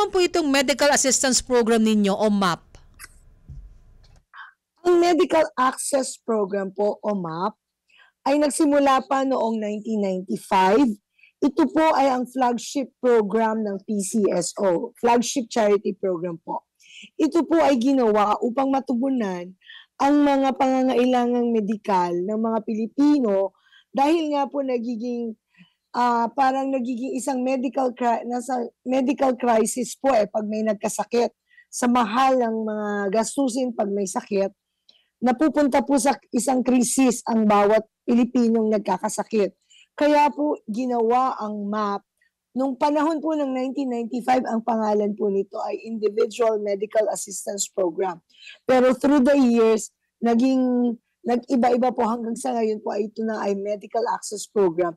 naman po itong Medical Assistance Program ninyo o MAP? Ang Medical Access Program po o MAP ay nagsimula pa noong 1995. Ito po ay ang flagship program ng PCSO, flagship charity program po. Ito po ay ginawa upang matugunan ang mga pangangailangang medikal ng mga Pilipino dahil nga po parang nagiging isang medical crisis po pag may nagkasakit. Sa mahal ng mga gastusin pag may sakit, napupunta po sa isang krisis ang bawat Pilipinong nagkakasakit. Kaya po ginawa ang MAP. Nung panahon po ng 1995, ang pangalan po nito ay Individual Medical Assistance Program. Pero through the years, nag-iba-iba po hanggang sa ngayon po ay ito na ay Medical Access Program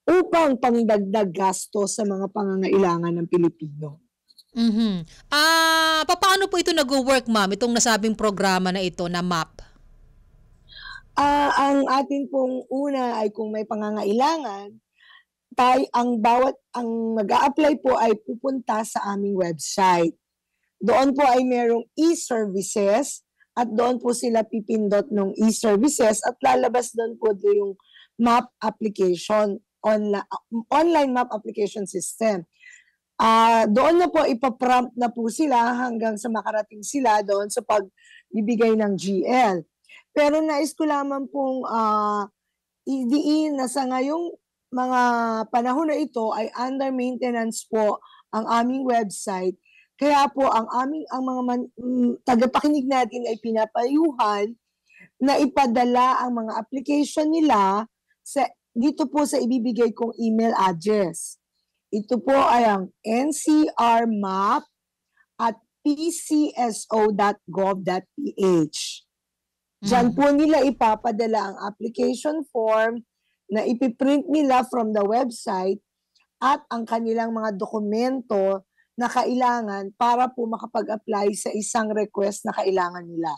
upang pangdagdag gasto sa mga pangangailangan ng Pilipino. Paano po ito nag-work, ma'am, itong nasabing programa na ito na MAP? Ang atin pong una ay kung may pangangailangan, ang mag-a-apply po ay pupunta sa aming website. Doon po ay merong e-services at doon po sila pipindot ng e-services at lalabas doon po yung MAP application, online MAP application system. Doon na po ipaprompt na po sila hanggang sa makarating sila doon sa pagbibigay ng GL. Pero nais ko lamang pong idiin na sa ngayong mga panahon na ito ay under maintenance po ang aming website. Kaya po ang mga tagapakinig natin ay pinapayuhan na ipadala ang mga application nila dito po sa ibibigay kong email address. Ito po ay ang ncrmap@pcso.gov.ph. Diyan po nila ipapadala ang application form na ipiprint nila from the website at ang kanilang mga dokumento na kailangan para po makapag-apply sa isang request na kailangan nila.